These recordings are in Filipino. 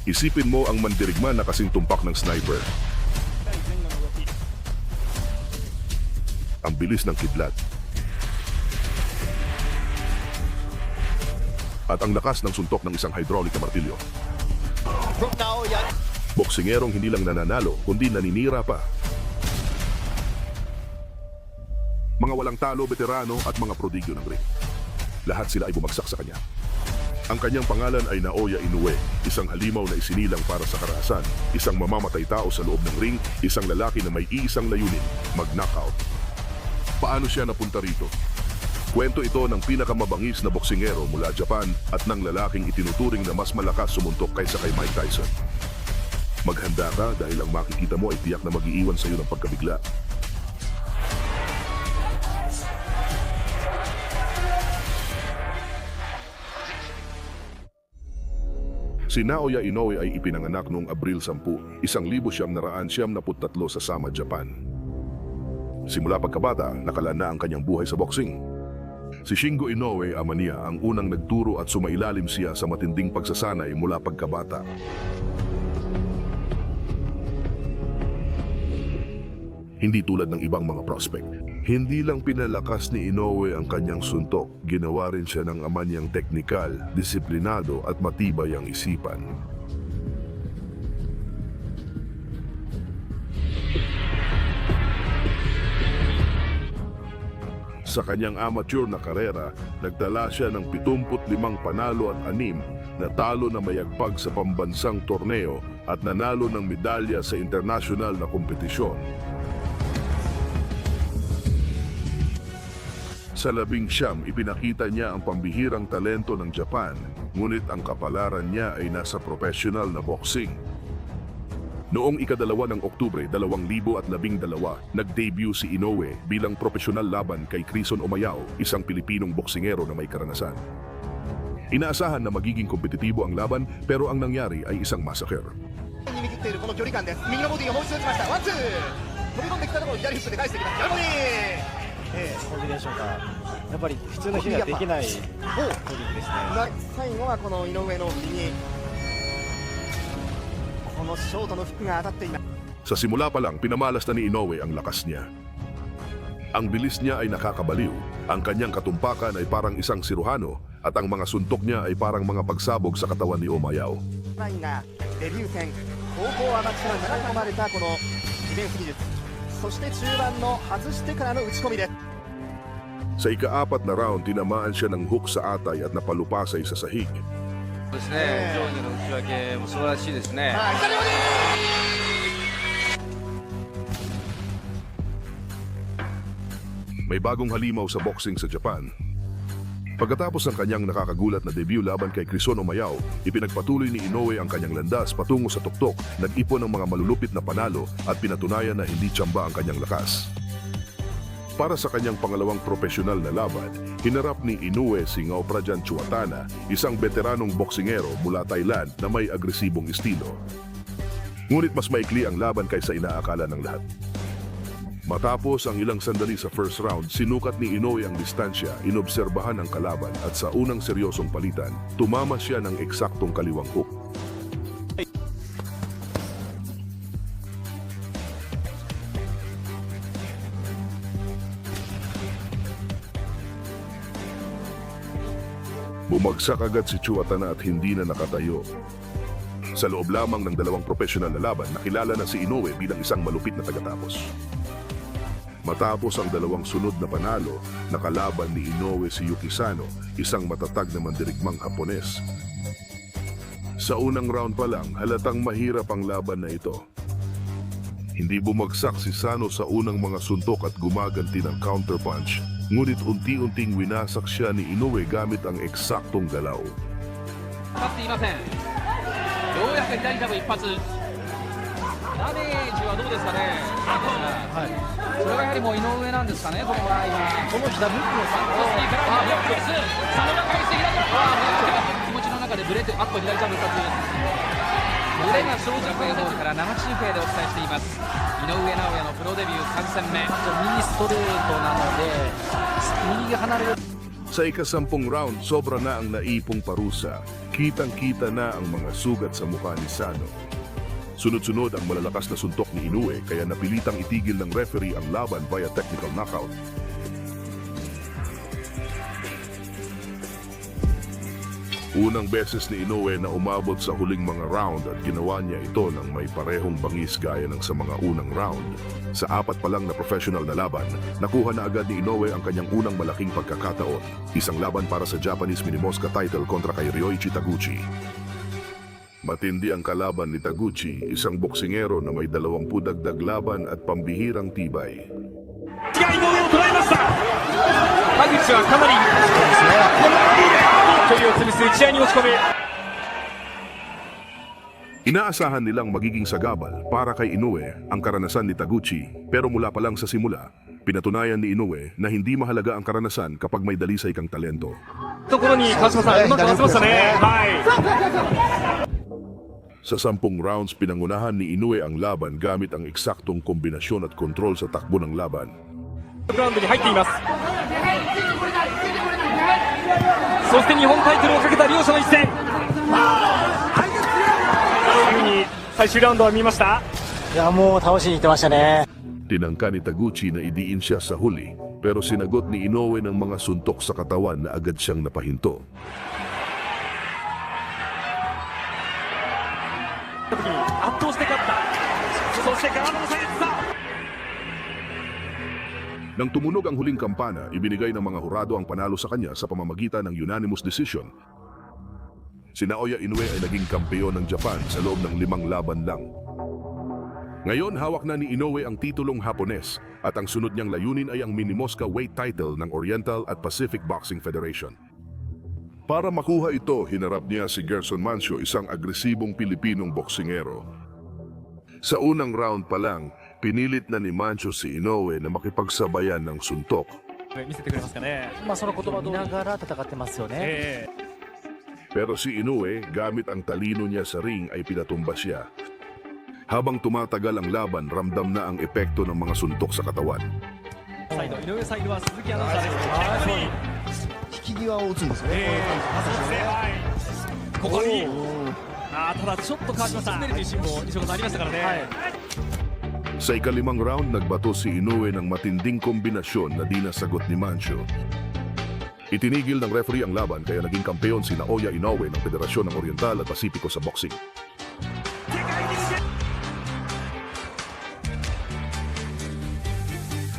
Isipin mo ang mandirigma na kasing tumpak ng sniper. Ang bilis ng kidlat. At ang lakas ng suntok ng isang hydraulic na martilyo. From Naoya. Boksingerong hindi lang nananalo, kundi naninira pa. Mga walang talo, veterano at mga prodigyo ng ring. Lahat sila ay bumagsak sa kanya. Ang kanyang pangalan ay Naoya Inoue, isang halimaw na isinilang para sa karahasan, isang mamamatay tao sa loob ng ring, isang lalaki na may iisang layunin, mag-knockout. Paano siya napunta rito? Kwento ito ng pinakamabangis na boksingero mula Japan at ng lalaking itinuturing na mas malakas sumuntok kaysa kay Mike Tyson. Maghanda ka dahil ang makikita mo ay tiyak na mag-iiwan sa iyo ng pagkabigla. Si Naoya Inoue ay ipinanganak noong Abril 10, 1973 sa Sama, Japan. Simula pagkabata, nakalaan na ang kanyang buhay sa boxing. Si Shingo Inoue ama niya ang unang nagturo at sumailalim siya sa matinding pagsasanay mula pagkabata. Hindi tulad ng ibang mga prospect. Hindi lang pinalakas ni Inoue ang kanyang suntok, ginawa rin siya ng ama niyang teknikal, disiplinado at matibay ang isipan. Sa kanyang amateur na karera, nagtala siya ng 75 panalo at 6 na talo na mayagpag sa pambansang torneo at nanalo ng medalya sa internasyonal na kompetisyon. Sa 19, ipinakita niya ang pambihirang talento ng Japan, ngunit ang kapalaran niya ay nasa professional na boxing. Noong ika-2 ng Oktubre 2012, nag-debut si Inoue bilang profesional laban kay Quezon Omayao, isang Pilipinong boksingero na may karanasan. Inaasahan na magiging kompetitibo ang laban pero ang nangyari ay isang massacre. 握っているこの距離感です。右のボディがもう一度打ちました。ワンツー。飛び込んできたところ左フックで返してきます。ヤルボディ。コンビネーションがやっぱり普通の人にはできない攻撃ですね。最後はこの井上の右。このショートのフックが当たっています。 Sa simula pa lang, pinamalas na ni Inoue ang lakas niya. Ang bilis niya ay nakakabaliw, ang kanyang katumpakan ay parang isang siruhano, at ang mga suntok niya ay parang mga pagsabog sa katawan ni Omayao. ラインがデビュー戦高校アマチュア7込まれたこのディフェンス技術、そして中盤の外してからの打ち込みです。 Sa ika-4 na round, tinamaan siya ng hook sa atay at napalupasay sa sahig. そうですね、上下の内訳も素晴らしいですね。 はい、左ボディ。 May bagong halimaw sa boxing sa Japan. Pagkatapos ng kanyang nakakagulat na debut laban kay Quezon Omayao, ipinagpatuloy ni Inoue ang kanyang landas patungo sa tuktok, nag-ipon ng mga malulupit na panalo at pinatunayan na hindi tsamba ang kanyang lakas. Para sa kanyang pangalawang profesional na laban, hinarap ni Inoue si Ngao Prajan Chuatana, isang veteranong boksingero mula Thailand na may agresibong estilo. Ngunit mas maikli ang laban kaysa inaakala ng lahat. Matapos ang ilang sandali sa first round, sinukat ni Inoue ang distansya, inobserbahan ang kalaban at sa unang seryosong palitan, tumama siya ng eksaktong kaliwang hook. Bumagsak agad si Chuatana at hindi na nakatayo. Sa loob lamang ng 2 profesional na laban, nakilala na si Inoue bilang isang malupit na tagatapos. Matapos ang 2 sunod na panalo, nakalaban ni Inoue si Yuki Sano, isang matatag na mandirigmang Hapones. Sa unang round pa lang, halatang mahirap ang laban na ito. Hindi bumagsak si Sano sa unang mga suntok at gumaganti ng counterpunch, ngunit unti-unting winasak siya ni Inoue gamit ang eksaktong galaw. 当たっていません。ようやく左ジャブ一発。ダメージはどうですかね。はい。それがやはりもう井上なんですかね。この場合は。この左フックのサンドから左気持ちの中でブレて、あっと左ジャブ一発。ブレが生じたホールから生中継でお伝えしています。井上尚弥のプロデビュー3戦目。右ストレートなので右が離れる。Sa ika-10 round, sobra na ang naipong parusa. Kitang-kita na ang mga sugat sa mukha ni Sano. Sunod-sunod ang malalakas na suntok ni Inoue kaya napilitang itigil ng referee ang laban via technical knockout. Unang beses ni Inoue na umabot sa huling mga round at ginawa niya ito ng may parehong bangis gaya ng sa mga unang round. Sa 4 pa lang na professional na laban, nakuha na agad ni Inoue ang kanyang unang malaking pagkakataon. Isang laban para sa Japanese Minimoska title kontra kay Ryoichi Taguchi. Matindi ang kalaban ni Taguchi, isang boksingero na may 20 dagdag laban at pambihirang tibay. 井上を捉えました。田口はかなり距離を潰す打ち合いに持ち込む。 Inaasahan nilang magiging sagabal para kay Inoue ang karanasan ni Taguchi, pero mula pa lang sa simula, pinatunayan ni Inoue na hindi mahalaga ang karanasan kapag may dalisay kang talento. ところに川島さんうまく合わせましたね。はい。 Sa 10 rounds, pinangunahan ni Inoue ang laban gamit ang eksaktong kombinasyon at kontrol sa takbo ng laban. グラウンドに入っています。そして日本タイトルをかけた両者の一戦。すぐに最終ラウンドは見ました。いや、もう倒しに行ってましたね。 Tinangka ni Taguchi na idiin siya sa huli, pero sinagot ni Inoue ng mga suntok sa katawan na agad siyang napahinto. 時に圧倒して勝った。そしてガードの下げた。 Nang tumunog ang huling kampana, ibinigay ng mga hurado ang panalo sa kanya sa pamamagitan ng unanimous decision. Si Naoya Inoue ay naging kampeon ng Japan sa loob ng 5 laban lang. Ngayon, hawak na ni Inoue ang titulong Hapones at ang sunod niyang layunin ay ang Minimoska weight title ng Oriental at Pacific Boxing Federation. Para makuha ito, hinarap niya si Gerson Mancio, isang agresibong Pilipinong boksingero. Sa unang round pa lang, pinilit na ni Mancio si Inoue na makipagsabayan ng suntok. 見せてくれますかね。まあその言葉を見ながら戦ってますよね。 Pero si Inoue, gamit ang talino niya sa ring ay pinatumba siya. Habang tumatagal ang laban, ramdam na ang epekto ng mga suntok sa katawan. サイド井上サイドは鈴木アナウンサーです。引き際を打つんですよね、ここにただちょっと変わりました。進んでるというシーンも西岡さんありましたからね。 Sa ika-5 round, nagbato si Inoue ng matinding kombinasyon na di nasagot ni Mancio. Itinigil ng referee ang laban kaya naging kampeon si Naoya Inoue ng Federasyon ng Oriental at Pasipiko sa boxing.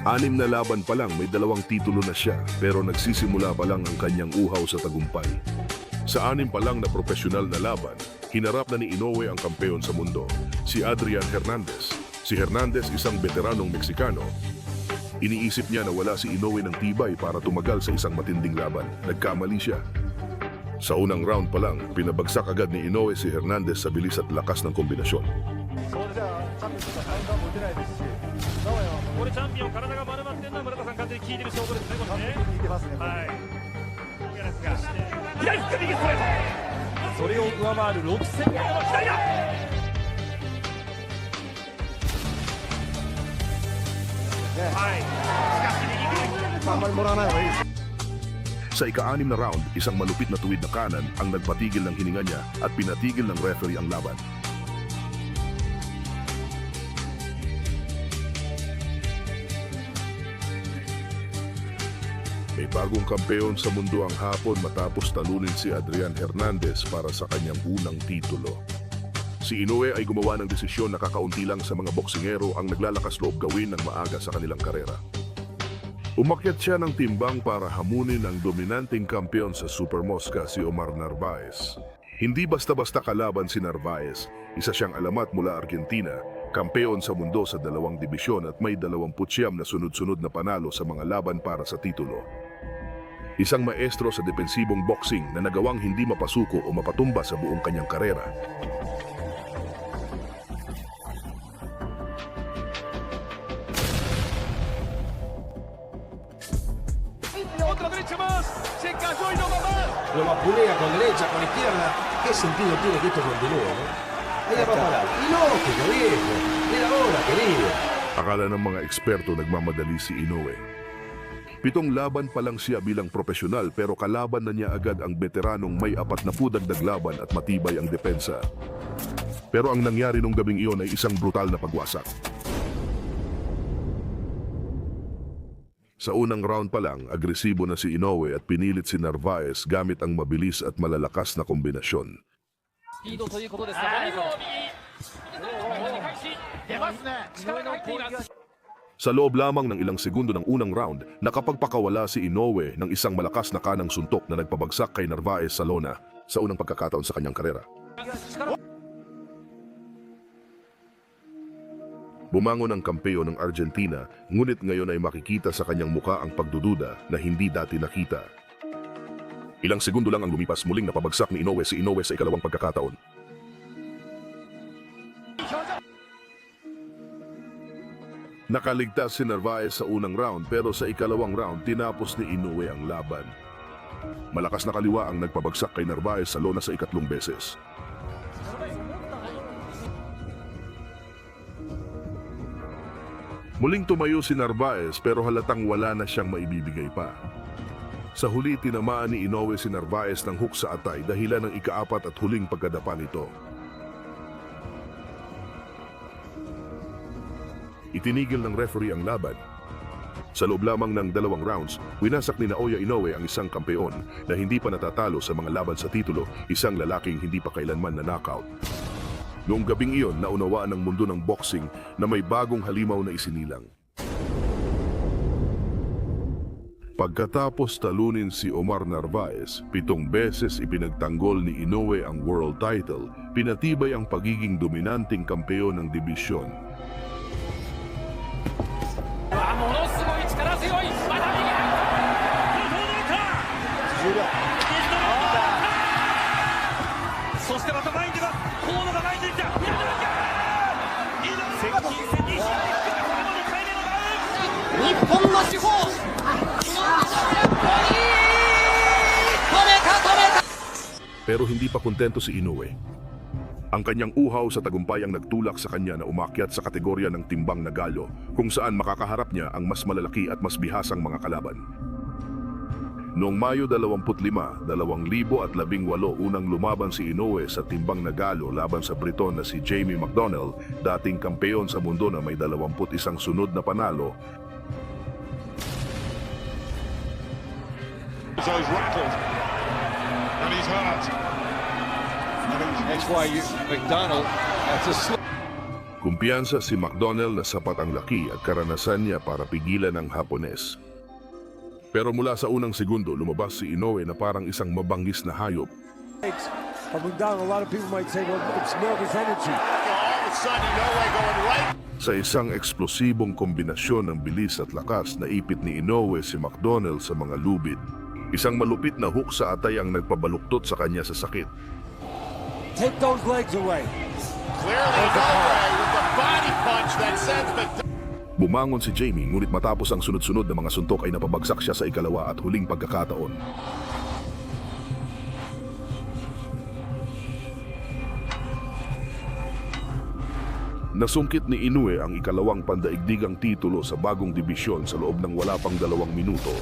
Anim na laban pa lang, may 2 titulo na siya, pero nagsisimula pa lang ang kanyang uhaw sa tagumpay. Sa 6 pa lang na profesional na laban, hinarap na ni Inoue ang kampeon sa mundo, si Adrian Hernandez. Si Hernandez, isang veteranong Meksikano. Iniisip niya na wala si Inoue ng tibay para tumagal sa isang matinding laban. Nagkamali siya. Sa unang round pa lang, pinabagsak agad ni Inoue si Hernandez sa bilis at lakas ng kombinasyon. これチャンピオン体が丸まってるのは村田さん完全に効いてる証拠ですね。これね。いけますね、はい。左フック右ストレート。それを上回る6戦目の左だ。はい。しかし右。あんまりもらわない方がいいです。 Sa ika-6 na round, isang malupit na tuwid na kanan ang nagpatigil ng hininga niya at pinatigil ng referee ang laban. May bagong kampeon sa mundo ang Hapon matapos talunin si Adrian Hernandez para sa kanyang unang titulo. Si Inoue ay gumawa ng desisyon na kakaunti lang sa mga boksingero ang naglalakas loob gawin ng maaga sa kanilang karera. Umakyat siya ng timbang para hamunin ang dominanting kampeon sa Super Mosca, si Omar Narvaez. Hindi basta-basta kalaban si Narvaez, isa siyang alamat mula Argentina, kampeon sa mundo sa 2 dibisyon at may 29 na sunod-sunod na panalo sa mga laban para sa titulo. Isang maestro sa depensibong boxing na nagawang hindi mapasuko o mapatumba sa buong kanyang karera. Lo vapulea con derecha, con izquierda. ¿Qué sentido tiene que esto continúe, no? Ahí va a parar. Y lógico, viejo. Era hora, querido. Akala ng mga eksperto nagmamadali si Inoue. 7 laban pa lang siya bilang profesional pero kalaban na niya agad ang veteranong may 40 dagdag laban at matibay ang depensa. Pero ang nangyari nung gabing iyon ay isang brutal na pagwasak. Sa unang round pa lang, agresibo na si Inoue at pinilit si Narvaez gamit ang mabilis at malalakas na kombinasyon. スピードということですが、ドリブルを右。 Sa loob lamang ng ilang segundo ng unang round, nakapagpakawala si Inoue ng isang malakas na kanang suntok na nagpabagsak kay Narvaez sa lona sa unang pagkakataon sa kanyang karera. Bumangon ang kampeon ng Argentina, ngunit ngayon ay makikita sa kanyang muka ang pagdududa na hindi dati nakita. Ilang segundo lang ang lumipas, muling napabagsak ni Inoue si Inoue sa ikalawang pagkakataon. Nakaligtas si Narvaez sa unang round pero sa ikalawang round tinapos ni Inoue ang laban. Malakas na kaliwa ang nagpabagsak kay Narvaez sa lona sa ikatlong beses. Muling tumayo si Narvaez pero halatang wala na siyang maibibigay pa. Sa huli tinamaan ni Inoue si Narvaez ng hook sa atay dahilan ng ika-4 at huling pagkadapa nito. Itinigil ng referee ang laban. Sa loob lamang ng 2 rounds, winasak ni Naoya Inoue ang isang kampeon na hindi pa natatalo sa mga laban sa titulo, isang lalaking hindi pa kailanman na knockout. Noong gabing iyon, naunawaan ng mundo ng boxing na may bagong halimaw na isinilang. Pagkatapos talunin si Omar Narvaez, 7 beses ipinagtanggol ni Inoue ang world title, pinatibay ang pagiging dominanting kampeon ng dibisyon. ものすごい力強い、また右。そしてまた前に出ます。河野が前に出てきた。接近戦に試合これまで2回目のダウン。日本の主砲。Pero hindi pa kontento si Inoue. Ang kanyang uhaw sa tagumpay ang nagtulak sa kanya na umakyat sa kategorya ng timbang na galo kung saan makakaharap niya ang mas malalaki at mas bihasang mga kalaban. Noong Mayo 25, 2018 unang lumaban si Inoue sa timbang na galo laban sa Briton na si Jamie McDonnell, dating kampeon sa mundo na may 21 sunod na panalo. So he's rattled and he's hurt. That's why McDonnell has to slip. Kumpiyansa si McDonnell na sapat ang laki at karanasan niya para pigilan ang Hapones. Pero mula sa unang segundo, lumabas si Inoue na parang isang mabangis na hayop. Sa isang eksplosibong kombinasyon ng bilis at lakas, naipit ni Inoue si McDonnell sa mga lubid. Isang malupit na hook sa atay ang nagpabaluktot sa kanya sa sakit. Take those legs away. Clearly Inoue with the body punch that sends McDonnell. Bumangon si Jamie, ngunit matapos ang sunod-sunod na mga suntok ay napabagsak siya sa ikalawa at huling pagkakataon. Nasungkit ni Inoue ang ikalawang pandaigdigang titulo sa bagong dibisyon sa loob ng wala pang 2 minuto.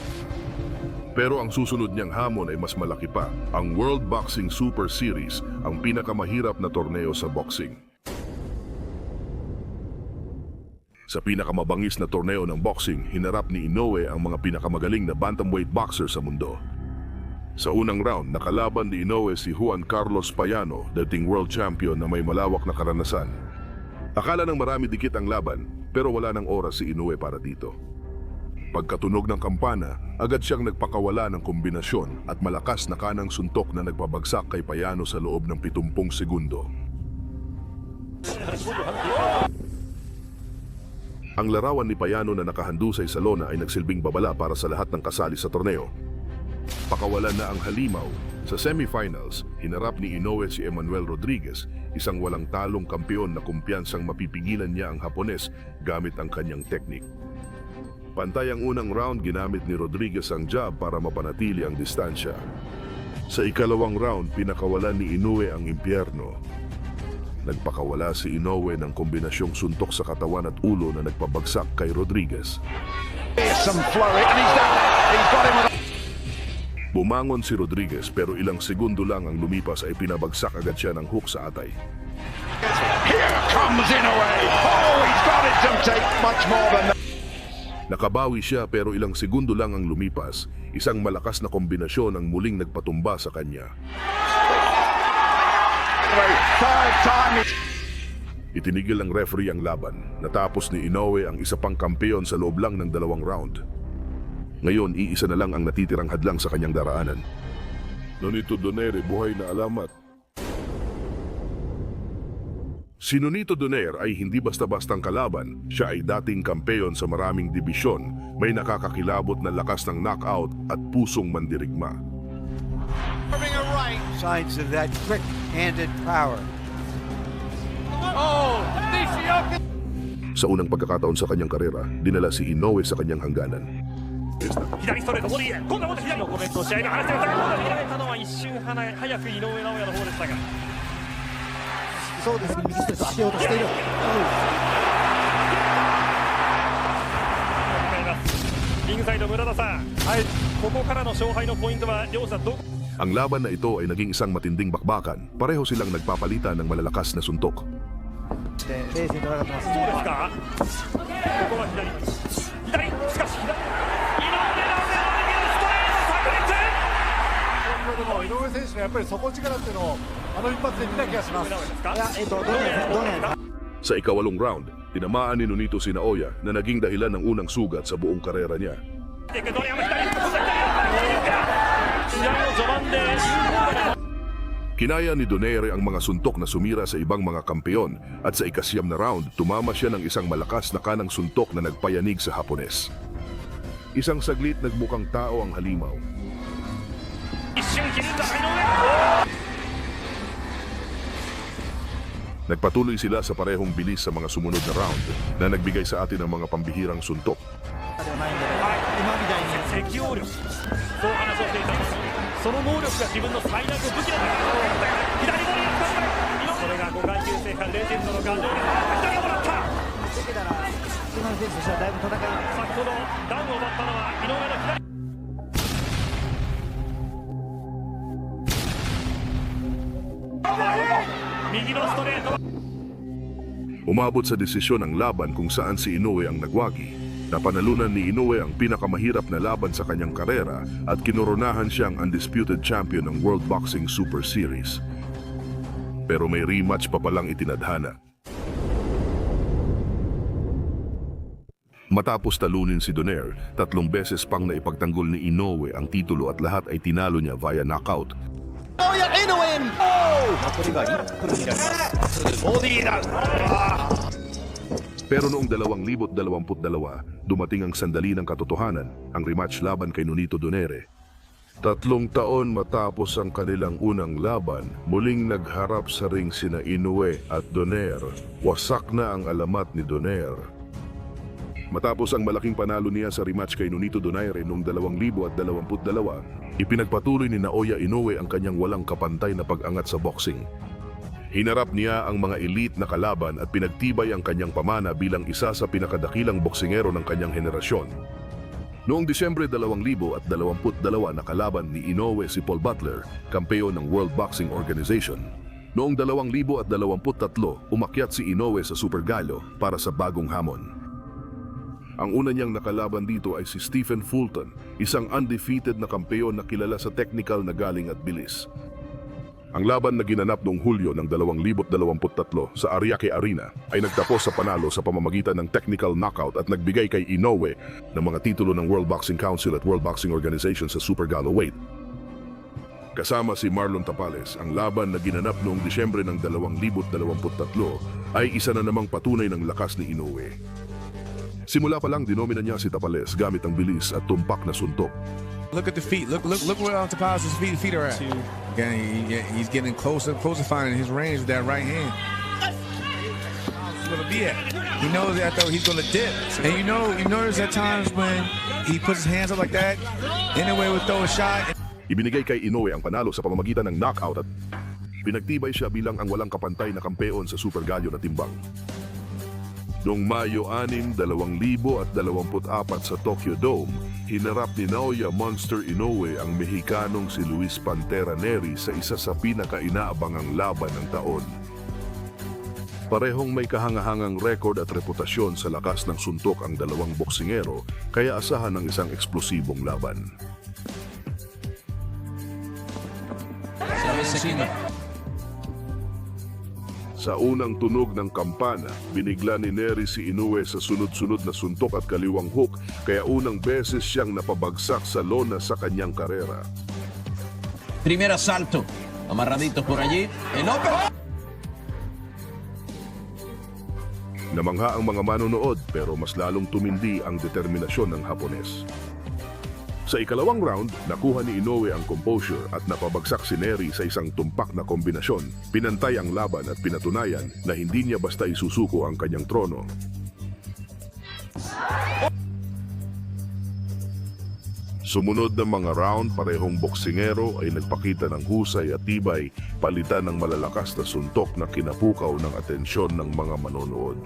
Pero ang susunod niyang hamon ay mas malaki pa, ang World Boxing Super Series, ang pinakamahirap na torneo sa boxing. Sa pinakamabangis na torneo ng boxing, hinarap ni Inoue ang mga pinakamagaling na bantamweight boxer sa mundo. Sa unang round, nakalaban ni Inoue si Juan Carlos Payano, dating world champion na may malawak na karanasan. Akala ng marami dikit ang laban, pero wala ng oras si Inoue para dito. Pagkatunog ng kampana, agad siyang nagpakawala ng kombinasyon at malakas na kanang suntok na nagpabagsak kay Payano sa loob ng 70 segundo. Ang larawan ni Payano na nakahandusay sa lona ay nagsilbing babala para sa lahat ng kasali sa torneo. Pakawalan na ang halimaw. Sa semifinals, hinarap ni Inoue si Emmanuel Rodriguez, isang walang talong kampeon na kumpiyansang mapipigilan niya ang Hapones gamit ang kanyang teknik. Pantay ang unang round, ginamit ni Rodriguez ang jab para mapanatili ang distansya. Sa ikalawang round, pinakawalan ni Inoue ang impyerno. Nagpakawala si Inoue ng kombinasyong suntok sa katawan at ulo na nagpabagsak kay Rodriguez. Some flurry and he's down. he's got him with Bumangon si Rodriguez pero ilang segundo lang ang lumipas ay pinabagsak agad siya ng hook sa atay. Here comes Inoue. Oh, he's got it to take much more than that. Nakabawi siya pero ilang segundo lang ang lumipas, isang malakas na kombinasyon ang muling nagpatumba sa kanya. Third time. Itinigil ng referee ang laban. Natapos ni Inoue ang isa pang kampeon sa loob lang ng 2 round. Ngayon, iisa na lang ang natitirang hadlang sa kanyang daraanan. Nonito Donaire, buhay na alamat. Si Nonito Donaire ay hindi basta-bastang kalaban. Siya ay dating kampeon sa maraming dibisyon, may nakakakilabot na lakas ng knockout at pusong mandirigma. Signs of that quick-handed power. Sa unang pagkakataon sa kanyang karera, dinala si Inoue sa kanyang hangganan. 左ストレートボディへ今度はもっと左のコメントを試合で話してください。今度は見られたのは一瞬早く井上尚弥の方でしたがそうです、右ストレート当てようとしている。リングサイド村田さん、はい、ここからの勝敗のポイントは両者どこ Ang laban na ito ay naging isang matinding bakbakan. Pareho silang nagpapalitan ng malalakas na suntok. 冷静に戦ってます。そうですかここは左しかし左井上尚弥のストレート炸裂でも井上選手のやっぱり底力っていうのをあの一発で見た気がします。いや、どうね。 Sa ikawalong round, tinamaan ni Nonito si Naoya na naging dahilan ng unang sugat sa buong karera niya. 試合の序盤で Kinaya ni Donaire ang mga suntok na sumira sa ibang mga kampeon at sa ikasyam na round, tumama siya ng isang malakas na kanang suntok na nagpayanig sa Hapones. Isang saglit nagmukhang tao ang halimaw. 一瞬切り抜いた井上 Nagpatuloy sila sa parehong bilis sa mga sumunod na round na nagbigay sa atin ng mga pambihirang suntok. 適応力そう話をしていたその能力が自分の最大の武器だ左ボディを使ったそれが5階級制覇レジェンドのガンド左をもらった今の選手としてはだいぶ戦い先ほどダウンを奪ったのは井上の左 右のストレート Umabot sa desisyon ang laban kung saan si Inoue ang nagwagi. Napanalunan ni Inoue ang pinakamahirap na laban sa kanyang karera at kinoronahan siyang undisputed champion ng World Boxing Super Series. Pero may rematch pa palang itinadhana. Matapos talunin si Donaire, 3 beses pang naipagtanggol ni Inoue ang titulo at lahat ay tinalo niya via knockout. Pero noong 2022, dumating ang sandali ng katotohanan, ang rematch laban kay Nonito Donaire. 3 taon matapos ang kanilang unang laban, muling nagharap sa ring sina Inoue at Donaire. Wasak na ang alamat ni Donaire. Matapos ang malaking panalo niya sa rematch kay Nonito Donaire noong 2022, ipinagpatuloy ni Naoya Inoue ang kanyang walang kapantay na pag-angat sa boxing. Hinarap niya ang mga elite na kalaban at pinagtibay ang kanyang pamana bilang isa sa pinakadakilang boksingero ng kanyang henerasyon. Noong Disyembre 2022, nakalaban ni Inoue si Paul Butler, kampeon ng World Boxing Organization. Noong 2023, umakyat si Inoue sa Super Gallo para sa bagong hamon. Ang una niyang nakalaban dito ay si Stephen Fulton, isang undefeated na kampeon na kilala sa technical na galing at bilis. Ang laban na ginanap noong Hulyo ng 2023 sa Ariake Arena ay nagtapos sa panalo sa pamamagitan ng technical knockout at nagbigay kay Inoue ng mga titulo ng World Boxing Council at World Boxing Organization sa Super Gallo weight. Kasama si Marlon Tapales, ang laban na ginanap noong Disyembre ng 2023 ay isa na namang patunay ng lakas ni Inoue. Simula pa lang dinomina niya si Tapales gamit ang bilis at tumpak na suntok. Look at the feet. Look where Tapales' feet are at. Again, he's getting closer finding his range with that right hand. He's gonna be at. He knows that though he's gonna dip. And you notice at times when he puts his hands up like that, Inoue will throw a shot. Ibinigay kay Inoue ang panalo sa pamamagitan ng knockout at pinagtibay siya bilang ang walang kapantay na kampeon sa Super Gallo na timbang. Noong Mayo 6, 2024 sa Tokyo Dome, Hinarap ni Naoya Monster Inoue ang Mexicanong si Luis Pantera Neri sa isa sa pinaka-inaabangang laban ng taon. Parehong may kahangahangang record at reputasyon sa lakas ng suntok ang dalawang boksingero, kaya asahan ng isang eksplosibong laban. Sa unang tunog ng kampana, binigla ni Neri si Inoue sa sunod-sunod na suntok at kaliwang hook, kaya unang beses siyang napabagsak sa lona sa kanyang karera. Primer asalto, amarradito por allí, el open. Namangha ang mga manonood pero mas lalong tumindi ang determinasyon ng Hapones. Sa ikalawang round, nakuha ni Inoue ang composure at napabagsak si Neri sa isang tumpak na kombinasyon. Pinantay ang laban at pinatunayan na hindi niya basta isusuko ang kanyang trono. Sumunod na mga round, parehong boksingero ay nagpakita ng husay at tibay, palitan ng malalakas na suntok na kinapukaw ng atensyon ng mga manonood.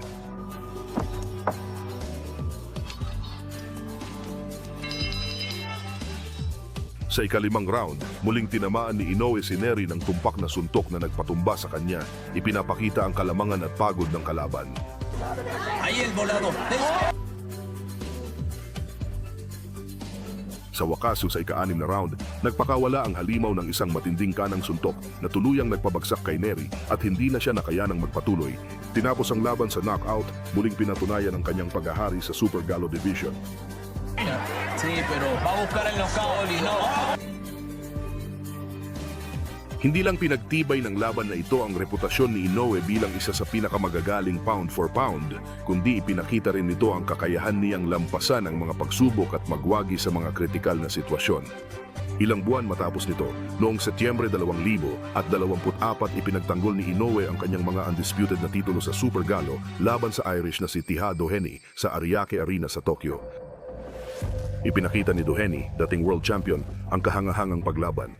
Sa ikalimang round, muling tinamaan ni Inoue si Neri ng tumpak na suntok na nagpatumba sa kanya. Ipinapakita ang kalamangan at pagod ng kalaban. Ahí el volado. Sa wakas, sa ika-6 na round, nagpakawala ang halimaw ng isang matinding kanang suntok na tuluyang nagpabagsak kay Neri at hindi na siya nakayanang magpatuloy. Tinapos ang laban sa knockout, muling pinatunayan ang kanyang paghahari sa Super Gallo Division. Sí, pero va a buscar el knockout y no. Hindi lang pinagtibay ng laban na ito ang reputasyon ni Inoue bilang isa sa pinakamagagaling pound for pound, kundi ipinakita rin nito ang kakayahan niyang lampasan ang mga pagsubok at magwagi sa mga kritikal na sitwasyon. Ilang buwan matapos nito, noong Setyembre 2024, ipinagtanggol ni Inoue ang kanyang mga undisputed na titulo sa Super Gallo laban sa Irish na si Teja Doheny sa Ariake Arena sa Tokyo. Ipinakita ni Doheny, dating world champion, ang kahangahangang paglaban.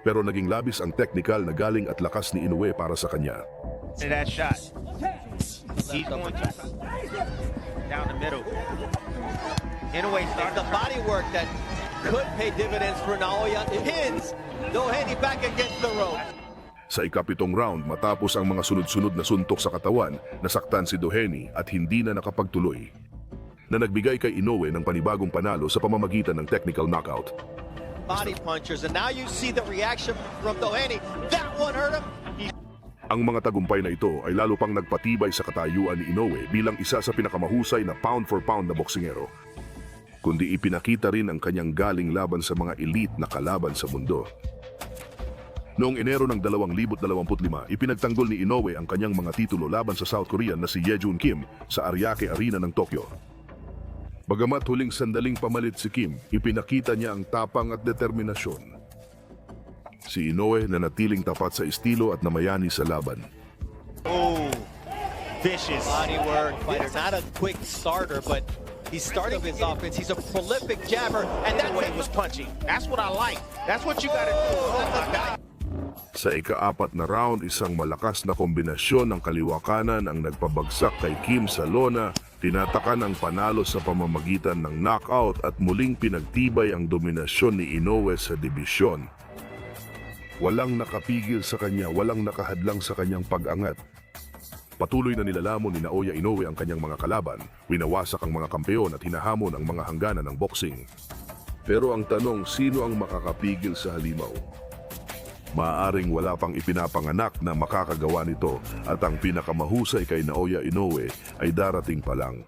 Pero naging labis ang technical na galing at lakas ni Inoue para sa kanya. That shot. He's going to down the middle. Inoue started the body work that could pay dividends for Naoya. It pins Doheny back against the rope. Sa ika-7 round, matapos ang mga sunod-sunod na suntok sa katawan, nasaktan si Doheny at hindi na nakapagtuloy, na nagbigay kay Inoue ng panibagong panalo sa pamamagitan ng technical knockout. Body punchers, and now you see the reaction from Doheny. That one hurt him. Ang mga tagumpay na ito ay lalo pang nagpatibay sa katayuan ni Inoue bilang isa sa pinakamahusay na pound for pound na boksingero. Kundi ipinakita rin ang kanyang galing laban sa mga elite na kalaban sa mundo. Noong Enero ng 2025, ipinagtanggol ni Inoue ang kanyang mga titulo laban sa South Korean na si Yejun Kim sa Ariake Arena ng Tokyo. Bagamat huling sandaling pamalit si Kim, ipinakita niya ang tapang at determinasyon. Si Inoue nanatiling tapat sa estilo at namayani sa laban. Oh, vicious body work fighter. Not a quick starter, but he's starting his offense. He's a prolific jabber, and that way he was punching. That's what I like. That's what you got to do. Oh my God. Sa ika-4 na round, isang malakas na kombinasyon ng kaliwa kanan ang nagpabagsak kay Kim sa lona, tinatakan ang panalo sa pamamagitan ng knockout at muling pinagtibay ang dominasyon ni Inoue sa dibisyon. Walang nakapigil sa kanya, walang nakahadlang sa kanyang pag-angat. Patuloy na nilalamon ni Naoya Inoue ang kanyang mga kalaban, winawasak ang mga kampeon at hinahamon ang mga hangganan ng boxing. Pero ang tanong, sino ang makakapigil sa halimaw? Maaaring wala pang ipinapanganak na makakagawa nito at ang pinakamahusay kay Naoya Inoue ay darating pa lang.